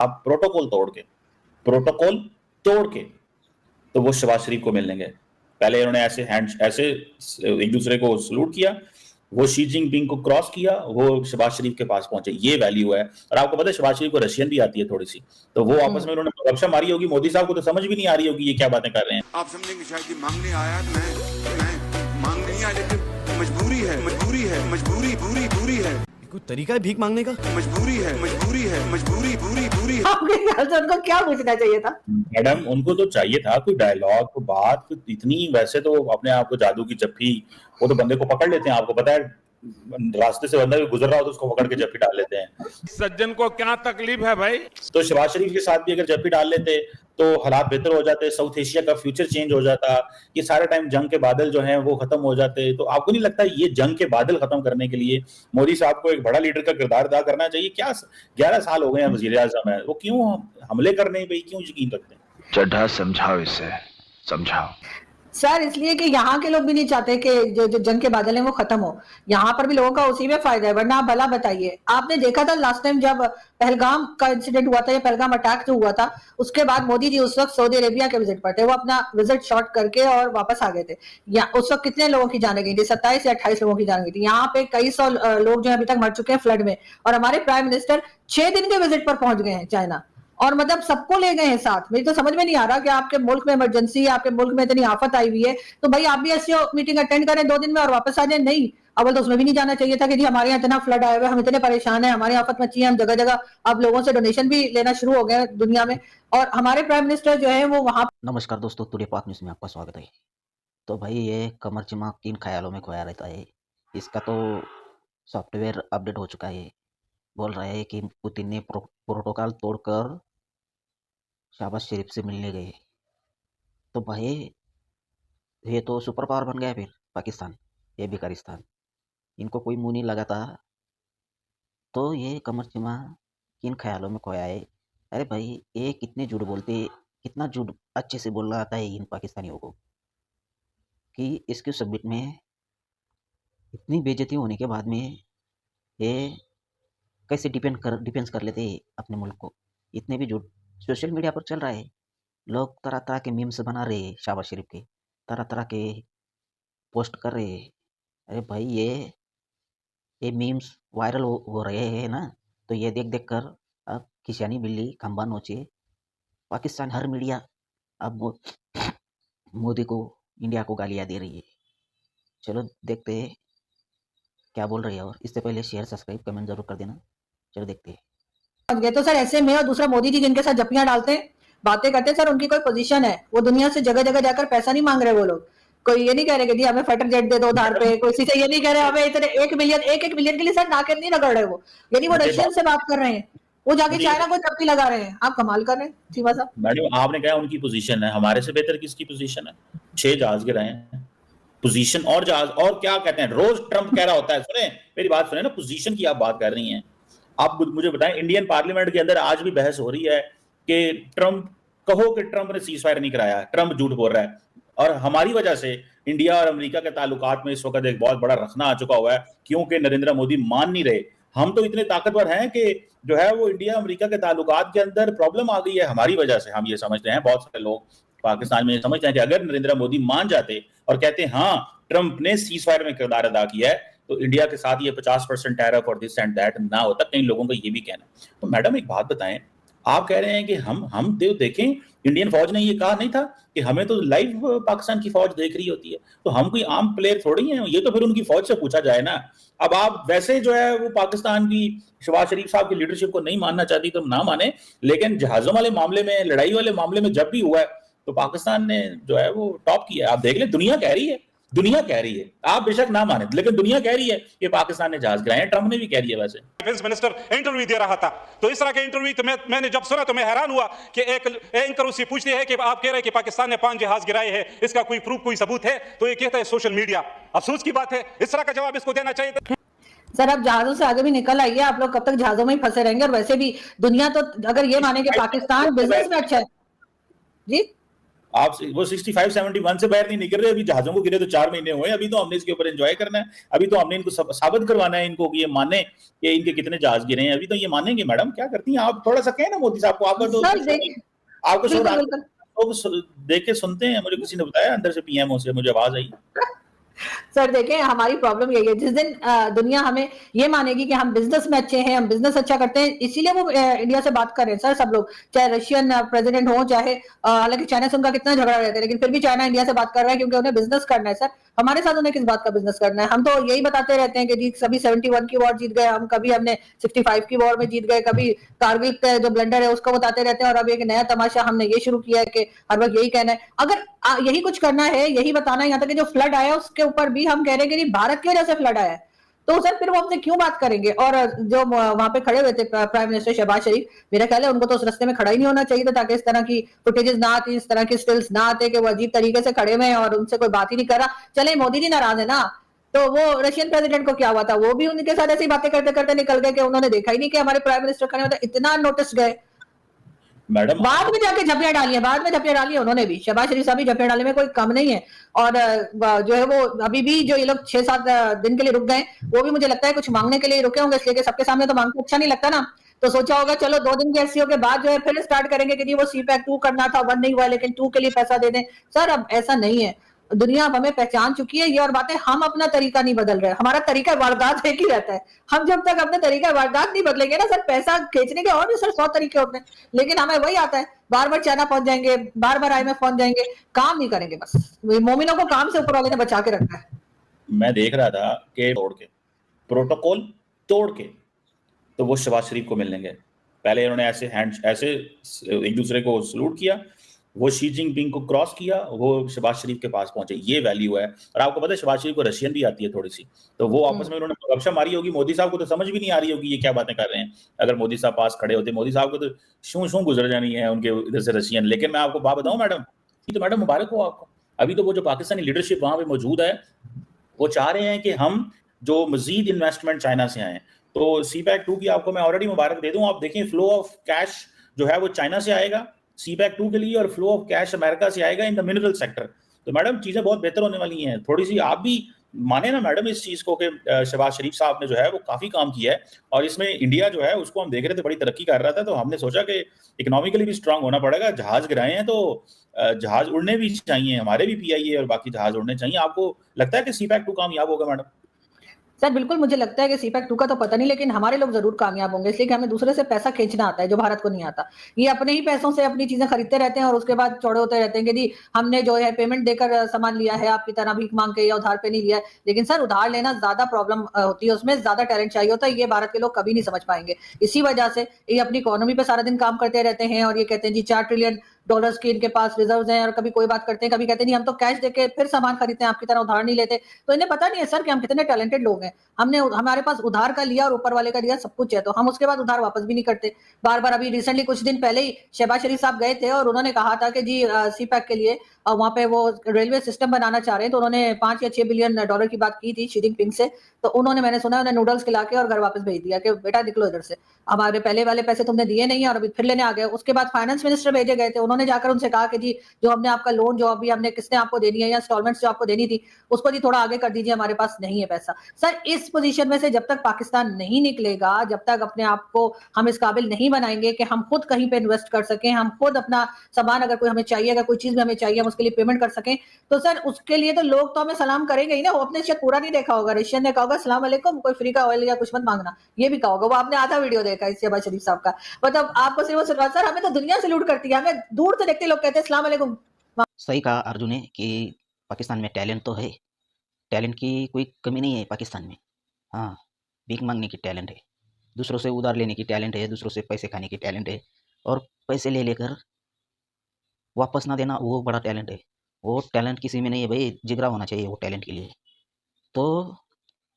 आप प्रोटोकॉल तोड़ के तो वो शहबाज शरीफ को मिल लेंगे। पहले इन्होंने ऐसे एक दूसरे को सलूट किया, वो शी जिनपिंग को क्रॉस किया, वो शहबाज शरीफ के पास पहुंचे। ये वैल्यू है। और आपको पता है शहबाज शरीफ को रशियन भी आती है थोड़ी सी, तो वो आपस में उन्होंने गपशप मारी होगी। मोदी साहब को तो समझ भी नहीं आ रही होगी ये क्या बातें कर रहे हैं। आप समझेंगे शायद ये मांगने आया, मैं मांग नहीं आया, लेकिन मजबूरी है, मजबूरी है। कोई तरीका है भीख मांगने का? मजबूरी है। आपके ख्याल से उनको क्या पूछना चाहिए था? मैडम उनको तो चाहिए था कोई डायलॉग, कोई बात, कोई इतनी। वैसे तो अपने आप को जादू की जप्फी, वो तो बंदे को पकड़ लेते हैं। आपको पता है रास्ते से बंदा गुजर रहा हो तो उसको पकड़ के जप्फी डाल लेते हैं। सज्जन को क्या तकलीफ है भाई? तो शहबाज शरीफ के साथ भी अगर जप्फी डाल लेते तो हालात बेहतर हो जाते, साउथ एशिया का फ्यूचर चेंज हो जाता, ये सारे टाइम जंग के बादल जो हैं वो खत्म हो जाते। तो आपको नहीं लगता ये जंग के बादल खत्म करने के लिए मोदी साहब को एक बड़ा लीडर का किरदार अदा करना चाहिए? क्या 11 साल हो गए हैं वजीर आजम है, वो क्यों हमले करने पे क्यों यकीन रखते हैं? चड्ढा समझाओ इसे, समझाओ सर, इसलिए कि यहाँ के लोग भी नहीं चाहते कि जो जंग के बादल हैं वो खत्म हो। यहाँ पर भी लोगों का उसी में फायदा है, वरना आप भला बताइए। आपने देखा था लास्ट टाइम जब पहलगाम का इंसिडेंट हुआ था, या पहलगाम अटैक जो हुआ था, उसके बाद मोदी जी उस वक्त सऊदी अरेबिया के विजिट पर थे। वो अपना विजिट शॉर्ट करके और वापस आ गए थे। या उस वक्त कितने लोगों की जाने गई थी? 27 या 28 लोगों की जान गई थी। यहाँ पे कई सौ लोग जो अभी तक मर चुके हैं फ्लड में, और हमारे प्राइम मिनिस्टर 6 दिन के विजिट पर पहुंच गए हैं चाइना, और मतलब सबको ले गए हैं साथ। मेरी तो समझ में नहीं आ रहा कि आपके मुल्क में इमरजेंसी, आपके मुल्क में इतनी आफत आई हुई है, तो भाई आप भी ऐसी मीटिंग अटेंड करें 2 दिन में और वापस आ जाए। नहीं, अव्वल तो उसमें भी नहीं जाना चाहिए था कि जी हमारे यहाँ इतना फ्लड आया हुआ है, हम इतने परेशान है, हमारी आफत मची है, हम जगह जगह अब लोगों से डोनेशन भी लेना शुरू हो गए दुनिया में, और हमारे प्राइम मिनिस्टर जो है वो वहां। नमस्कार दोस्तों, तुड़े पाक न्यूज़ में आपका स्वागत है। तो भाई ये कमर चिमा किन ख्यालों में खोया रहता है, इसका तो सॉफ्टवेयर अपडेट हो चुका है। बोल रहा है कि पुतिन ने प्रोटोकॉल तोड़कर शहबाज शरीफ से मिलने गए। तो भाई ये तो सुपर पावर बन गया फिर पाकिस्तान, ये भिखारिस्तान। इनको कोई मुंह नहीं लगाता। तो ये कमर चिमा किन ख्यालों में खोया है। अरे भाई ये कितने झूठ बोलते, कितना झूठ अच्छे से बोलना आता है इन पाकिस्तानियों को, कि इसके सबमिट में इतनी बेइज्जती होने के बाद में ये कैसे डिफेंस कर लेते अपने मुल्क को। इतने भी झूठ सोशल मीडिया पर चल रहा है। लोग तरह तरह के मीम्स बना रहे हैं शहबाज शरीफ के, तरह तरह के पोस्ट कर रहे हैं। अरे भाई ये मीम्स वायरल हो रहे हैं ना, तो ये देख देख कर अब खिसियानी बिल्ली खंबा नोचे। पाकिस्तान हर मीडिया अब मोदी को, इंडिया को गालियाँ दे रही है। चलो देखते हैं क्या बोल रही है, और इससे पहले शेयर सब्सक्राइब कमेंट जरूर कर देना। चलो देखते हैं। तो सर ऐसे में, और दूसरा मोदी जी जिनके साथ जप्पियां डालते हैं, बातें करते हैं, सर उनकी कोई पोजीशन है, वो दुनिया से जगह जगह जाकर पैसा नहीं मांग रहे। वो लोग कोई ये नहीं कह रहे कि जी हमें फाइटर जेट दे दो उधार पे, कोई से ये नहीं कह रहे हमें इतने 1 मिलियन के लिए सर नाके नहीं रगड़ रहे वो, यानी वो रशियन से बात कर रहे हैं, वो जाके चाइना को जप्पी लगा रहे हैं। आप कमाल कर रहे हैं शिवा साहब। मैडम आपने कहा उनकी पोजीशन है, हमारे से बेहतर किसकी पोजीशन है? 6 जहाज गिराए हैं, पोजीशन और जहाज, और क्या कहते हैं, रोज ट्रंप कह रहा होता है। सुने मेरी बात सुने ना, पोजीशन की आप बात कर रही हैं। आप मुझे बताएं, इंडियन पार्लियामेंट के अंदर आज भी बहस हो रही है कि ट्रंप ने सीज फायर नहीं कराया, ट्रंप झूठ बोल रहा है। और हमारी वजह से इंडिया और अमेरिका के ताल्लुकात में इस वक्त एक बहुत बड़ा रखना आ चुका हुआ है, क्योंकि नरेंद्र मोदी मान नहीं रहे। हम तो इतने ताकतवर हैं कि जो है वो इंडिया अमेरिका के ताल्लुकात के अंदर प्रॉब्लम आ गई है हमारी वजह से। हम ये समझते हैं, बहुत सारे लोग पाकिस्तान में समझते हैं कि अगर नरेंद्र मोदी मान जाते और कहते हैं हाँ ट्रंप ने सीज फायर में किरदार अदा किया है, तो इंडिया के साथ ये 50% टैरिफ और दिस एंड दैट ना होता। कई लोगों का ये भी कहना है। तो मैडम एक बात बताएं, आप कह रहे हैं कि हम देखें, इंडियन फौज ने ये कहा नहीं था कि हमें तो लाइव पाकिस्तान की फौज देख रही होती है, तो हम कोई आम प्लेयर थोड़ी हैं। ये तो फिर उनकी फौज से पूछा जाए ना। अब आप वैसे जो है वो पाकिस्तान की शहबाज शरीफ साहब की लीडरशिप को नहीं मानना चाहती तो ना माने, लेकिन जहाजों वाले मामले में, लड़ाई वाले मामले में जब भी हुआ है तो पाकिस्तान ने जो है वो टॉप किया है। आप देख ले, दुनिया कह रही है, आप बेशक ना माने, लेकिन दुनिया कह रही है कि पाकिस्तान ने जहाज गिराए हैं। ट्रंप ने भी कह दिया। वैसे डिफेंस मिनिस्टर इंटरव्यू दे रहा था, तो इस तरह के इंटरव्यू तो मैंने जब सुना तो मैं हैरान हुआ कि एक एंकर उससे पूछते हैं कि आप कह रहे हैं कि पाकिस्तान ने 5 जहाज गिराए हैं, इसका कोई प्रूफ, कोई सबूत है? तो ये कहता है सोशल मीडिया। अफसोस की बात है, इस तरह का जवाब इसको देना चाहिए था। सर अब जहाजों से आगे भी निकल आइए, आप लोग कब तक जहाजों में ही फंसे रहेंगे? और वैसे भी दुनिया तो अगर ये माने कि पाकिस्तान बिजनेस में अच्छा है जी, आप वो 65-71 से बाहर नहीं निकल रहे। अभी जहाजों को गिरे तो 4 महीने हुए, अभी तो हमने इसके ऊपर एंजॉय करना है। अभी तो हमने इनको साबित करवाना है इनको कि ये माने कि इनके कितने जहाज गिरे हैं। अभी तो ये मानेंगे। मैडम क्या करती हैं आप? थोड़ा सा कहें ना मोदी साहब को। आपका तो सर देखिए, आपको बिल्कुल बिल्कुल लोग देख के सुनते हैं। मुझे किसी ने बताया अंदर से, पीएमओ से मुझे आवाज आई। सर देखें, हमारी प्रॉब्लम यही है, जिस दिन दुनिया हमें ये मानेगी कि हम बिजनेस में अच्छे हैं, हम बिजनेस अच्छा करते हैं, इसीलिए वो इंडिया से बात कर रहे हैं सर सब लोग, चाहे रशियन प्रेसिडेंट हो, चाहे हालांकि चाइना से उनका कितना झगड़ा रहता है, लेकिन फिर भी चाइना इंडिया से बात कर रहा है क्योंकि उन्हें बिजनेस करना है। सर हमारे साथ उन्हें किस बात का बिजनेस करना है? हम तो यही बताते रहते हैं कि जी सभी 71 की वॉर जीत गए हम, कभी हमने 65 की वॉर में जीत गए, कभी कारगिल का जो ब्लंडर है उसको बताते रहते हैं, और अब एक नया तमाशा हमने ये शुरू किया है कि हर वक्त यही कहना है। अगर यही कुछ करना है, यही बताना है, यहाँ तक कि जो फ्लड आया उसके ऊपर भी हम कह रहे हैं कि भारत की वजह से फ्लड आया है, तो सर फिर वो हमसे क्यों बात करेंगे? और जो वहां पे खड़े हुए थे प्राइम मिनिस्टर शहबाज शरीफ, मेरा ख्याल है उनको तो उस रास्ते में खड़ा ही नहीं होना चाहिए था, ताकि इस तरह की फुटेजेस ना आती, इस तरह की स्टिल्स ना आते कि वो अजीब तरीके से खड़े हुए हैं और उनसे कोई बात ही नहीं कर रहा। चले मोदी जी नाराज है ना, तो वो रशियन प्रेसिडेंट को क्या हुआ था? वो भी उनके साथ ऐसी बातें करते करते निकल गए कि उन्होंने देखा ही नहीं कि हमारे प्राइम मिनिस्टर खड़े होते, इतना नोटिस गए। मैडम बाद में जाके झपिया डाली है, बाद में झपिया डाली है उन्होंने भी, शहबाज शरीफ साहब भी झपिया डालने में कोई कम नहीं है। और जो है वो अभी भी जो ये लोग 6-7 दिन के लिए रुक गए, वो भी मुझे लगता है कुछ मांगने के लिए रुके होंगे, इसलिए कि सबके सामने तो मांगना अच्छा नहीं लगता ना, तो सोचा होगा चलो 2 दिन के एससीओ के बाद जो है फिर स्टार्ट करेंगे कि जी वो सीपैक 2 करना था, 1 नहीं हुआ, लेकिन 2 के लिए पैसा दे दें। सर अब ऐसा नहीं है, दुनिया अब हमें पहचान चुकी है ये, और बातें हम अपना तरीका नहीं बदल रहे, हमारा तरीका वारदात एक ही रहता है। हम जब तक अपने तरीका वारदात नहीं बदलेंगे ना सर, पैसा खींचने के और भी सर 100 तरीके होते हैं, लेकिन हमें वही आता है, बार बार चाइना पहुंच जाएंगे, बार बार IMF पहुंच जाएंगे, काम नहीं करेंगे। बस मोमिनों को काम से ऊपर वाले ने बचा के रखा है। मैं देख रहा था कि तोड़ के प्रोटोकॉल तोड़ के तो वो शहबाज शरीफ को मिलने गए। पहले उन्होंने ऐसे एक दूसरे को सलूट किया, वो शी जिनपिंग को क्रॉस किया, वो शहबाज शरीफ के पास पहुंचे। ये वैल्यू है। और आपको पता है शहबाज शरीफ को रशियन भी आती है थोड़ी सी, तो वो आपस में उन्होंने गपशप मारी होगी। मोदी साहब को तो समझ भी नहीं आ रही होगी ये क्या बातें कर रहे हैं। अगर मोदी साहब पास खड़े होते, मोदी साहब को तो शू गुजर जानी है उनके इधर से रशियन। लेकिन मैं आपको बात बताऊं मैडम, तो मैडम मुबारक हो आपको। अभी तो वो जो पाकिस्तानी लीडरशिप वहां पे मौजूद है, वो चाह रहे हैं कि हम जो मजीद इन्वेस्टमेंट चाइना से आए। तो सीपैक 2 की आपको मैं ऑलरेडी मुबारक दे दूं। आप देखें फ्लो ऑफ कैश जो है वो चाइना से आएगा सीपैक 2 के लिए, और फ्लो ऑफ कैश अमेरिका से आएगा इन द मिनरल सेक्टर। तो मैडम चीजें बहुत बेहतर होने वाली हैं। थोड़ी सी आप भी माने ना मैडम इस चीज को कि शहबाज शरीफ साहब ने जो है वो काफी काम किया है, और इसमें इंडिया जो है उसको हम देख रहे थे बड़ी तरक्की कर रहा था, तो हमने सोचा कि इकोनॉमिकली भी स्ट्रांग होना पड़ेगा। जहाज गिराए हैं तो जहाज उड़ने भी चाहिए, हमारे भी PIA और बाकी जहाज उड़ने चाहिए। आपको लगता है कि सीपैक 2 कामयाब होगा मैडम? सर बिल्कुल मुझे लगता है कि सीपैक 2 का तो पता नहीं, लेकिन हमारे लोग जरूर कामयाब होंगे, इसलिए कि हमें दूसरे से पैसा खींचना आता है जो भारत को नहीं आता। ये अपने ही पैसों से अपनी चीजें खरीदते रहते हैं और उसके बाद चौड़े होते रहते हैं कि जी हमने जो है पेमेंट देकर सामान लिया है, आपकी तरह भीख मांग के या उधार पे नहीं लिया है। लेकिन सर उधार लेना ज्यादा प्रॉब्लम होती है, उसमें ज्यादा टैलेंट चाहिए होता है, ये भारत के लोग कभी नहीं समझ पाएंगे। इसी वजह से ये अपनी इकोनॉमी पे सारा दिन काम करते रहते हैं और ये कहते हैं जी $4 ट्रिलियन की इनके पास रिजर्व हैं, और कभी कोई बात करते हैं, कभी कहते हैं नहीं हम तो कैश देके फिर सामान खरीदते हैं, आपकी तरह उधार नहीं लेते। तो इन्हें पता नहीं है सर कि हम कितने टैलेंटेड लोग हैं। हमारे पास उधार का लिया और ऊपर वाले का दिया सब कुछ है, तो हम उसके बाद उधार वापस भी नहीं करते बार बार। अभी रिसेंटली कुछ दिन पहले ही शहबाज शरीफ साहब गए थे और उन्होंने कहा था कि जी सीपैक के लिए वहां पे वो रेलवे सिस्टम बनाना चाह रहे हैं, तो उन्होंने $5 या $6 बिलियन की बात की थी शी जिनपिंग से। तो उन्होंने, मैंने सुना उन्हें नूडल्स खिला के और घर वापस भेज दिया कि बेटा निकलो इधर से, हमारे पहले वाले पैसे तुमने दिए नहीं और अभी फिर लेने आ गए। उसके बाद फाइनेंस मिनिस्टर भेजे गए थे, उन्होंने जाकर उनसे कहा कि जी जो हमने आपका लोन जो अभी हमने किसने आपको देनी है या इंस्टॉलमेंट्स जो आपको देनी थी उसको जी थोड़ा आगे कर दीजिए, हमारे पास नहीं है पैसा। सर इस पोजीशन में से जब तक पाकिस्तान नहीं निकलेगा, जब तक अपने आप को हम इस काबिल नहीं बनाएंगे कि हम खुद कहीं पे इन्वेस्ट कर सकें, हम खुद अपना सामान अगर कोई हमें चाहिए, अगर कोई चीज भी हमें चाहिए हम उसके लिए पेमेंट कर सकें, तो सर उसके लिए तो लोग तो हमें सलाम करेंगे ही ना। वो अपने शायद पूरा नहीं देखा होगा, रशियन ने कहा होगा सलाम अलैकुम, कोई फ्री का ऑयल या कुछ मत मांगना, ये भी कहा होगा। वो आपने आधा वीडियो देखा है शहबाज शरीफ साहब का, मतलब आपको सिर्फ सर हमें तो दुनिया सैल्यूट करती है, हमें दूर से देखते लोग कहते हैं सलाम अलैकुम। सही कहा अर्जुन ने कि पाकिस्तान में टैलेंट तो है, टैलेंट की कोई कमी नहीं है पाकिस्तान में। हाँ, भीख मांगने की टैलेंट है, दूसरों से उधार लेने की टैलेंट है, दूसरों से पैसे खाने की टैलेंट है, और पैसे ले लेकर वापस ना देना वो बड़ा टैलेंट है। वो टैलेंट किसी में नहीं है भाई, जिगरा होना चाहिए वो टैलेंट के लिए। तो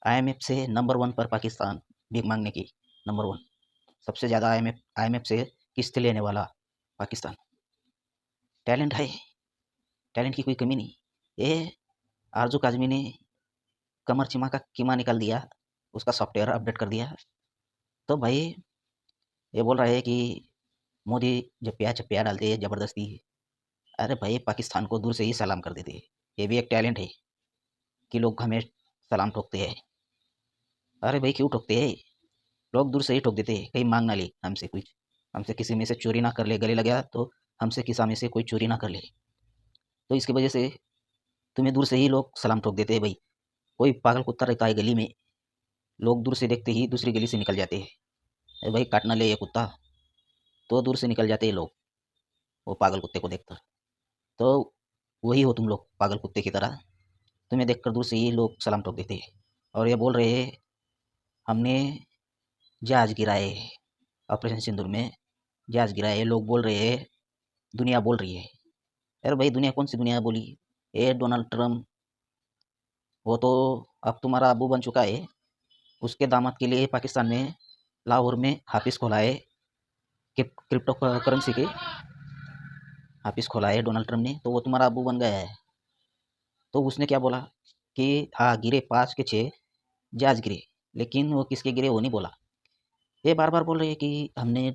IMF से नंबर 1 पर पाकिस्तान भीख मांगने की, नंबर 1 सबसे ज़्यादा IMF से किस्त लेने वाला पाकिस्तान। टैलेंट है, टैलेंट की कोई कमी नहीं। ये आरजू काजमी ने कमर चिमा का कीमा निकाल दिया, उसका सॉफ्टवेयर अपडेट कर दिया। तो भाई ये बोल रहा है कि मोदी झप्पिया झप्पिया डालते हैं ज़बरदस्ती। अरे भाई पाकिस्तान को दूर से ही सलाम कर देते हैं। ये भी एक टैलेंट है कि लोग हमें सलाम ठोकते हैं। अरे भाई क्यों ठोकते हैं? लोग दूर से ही ठोक देते हैं, कहीं मांग ना ले हमसे कुछ, हमसे किसी में से चोरी ना कर ले, गले लगा तो हमसे किसी में से कोई चोरी ना कर ले। तो इसकी वजह से तुम्हें दूर से ही लोग सलाम ठोक देते हैं भाई। कोई पागल कुत्ता रहता है गली में, लोग दूर से देखते ही दूसरी गली से निकल जाते हैं। अरे भाई काट ना ले ये कुत्ता, तो दूर से निकल जाते हैं लोग वो पागल कुत्ते को देखकर। तो वही हो तुम लोग, पागल कुत्ते की तरह। तुम्हें देखकर दूर से ही लोग सलाम ठोक देते हैं और ये बोल रहे हैं हमने जहाज गिराए, ऑपरेशन सिंदूर में जहाज गिराए। लोग बोल रहे हैं, दुनिया बोल रही है। अरे भाई दुनिया कौन सी दुनिया बोली? ये डोनाल्ड ट्रम्प, वो तो अब तुम्हारा अबू बन चुका है। उसके दामाद के लिए पाकिस्तान में लाहौर में ऑफिस खोला है, क्रिप्टो करेंसी के ऑफिस खोला है डोनाल्ड ट्रम्प ने, तो वो तुम्हारा अबू बन गया है। तो उसने क्या बोला कि हाँ गिरे 5 के 6 जहाज गिरे, लेकिन वो किसके गिरे वो नहीं बोला। ये बार बार बोल रहे हैं कि हमने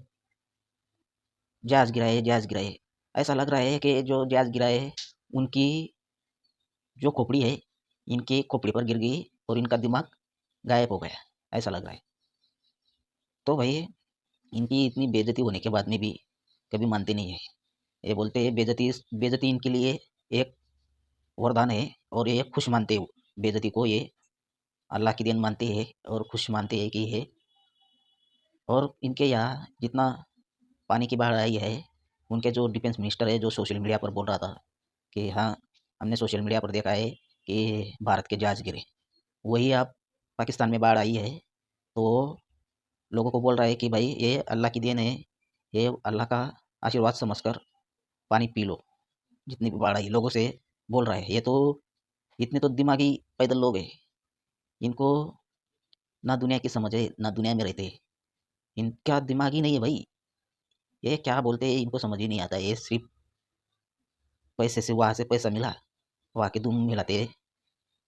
जहाज गिराए, जहाज गिराए। ऐसा लग रहा है कि जो जहाज गिराए उनकी जो खोपड़ी है इनकी खोपड़ी पर गिर गई और इनका दिमाग गायब हो गया, ऐसा लग रहा है। तो भाई इनकी इतनी बेइज्जती होने के बाद में भी कभी मानते नहीं है। ये बोलते हैं बेइज्जती बेइज्जती इनके लिए एक वरदान है और ये खुश मानते हैं बेइज्जती को, ये अल्लाह की देन मानते हैं और खुश मानते हैं कि ये। और इनके यहाँ जितना पानी की बाढ़ आई है, उनके जो डिफेंस मिनिस्टर है जो सोशल मीडिया पर बोल रहा था कि हाँ हमने सोशल मीडिया पर देखा है कि भारत के जहाज गिरे, वही आप पाकिस्तान में बाढ़ आई है तो लोगों को बोल रहा है कि भाई ये अल्लाह की देन है, ये अल्लाह का आशीर्वाद समझकर पानी पी लो। जितनी भी बाढ़ आई लोगों से बोल रहा है। ये तो इतने तो दिमागी पैदल लोग हैं, इनको ना दुनिया की समझ है ना दुनिया में रहते हैं। इनका दिमाग ही नहीं है भाई, ये क्या बोलते हैं इनको समझ ही नहीं आता। ये सिर्फ पैसे से, वहाँ से पैसा मिला वहाँ के दुम मिलाते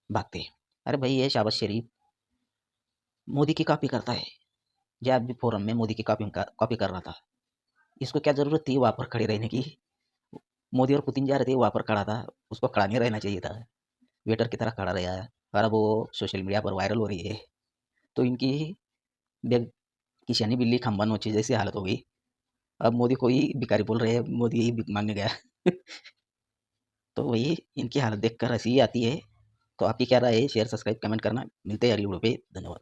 भागते। अरे भाई ये शाबाश शरीफ मोदी की कॉपी करता है, जब भी फोरम में मोदी की कॉपी कर रहा था। इसको क्या जरूरत थी वहाँ पर खड़े रहने की? मोदी और पुतिन जा रहे थे वहाँ पर खड़ा था, उसको खड़ा नहीं रहना चाहिए था, वेटर की तरह खड़ा रहा है। और अब वो सोशल मीडिया पर वायरल हो रही है तो इनकी बेग किशानी बिल्ली खंबा नोची जैसी हालत हो गई। अब मोदी को ही भिखारी बोल रहे हैं, मोदी ही भिख मांगने गया। तो वही इनकी हालत देखकर हंसी आती है। तो आपकी क्या राय है? शेयर सब्सक्राइब कमेंट करना। मिलते हैं अगली वीडियो पे, धन्यवाद।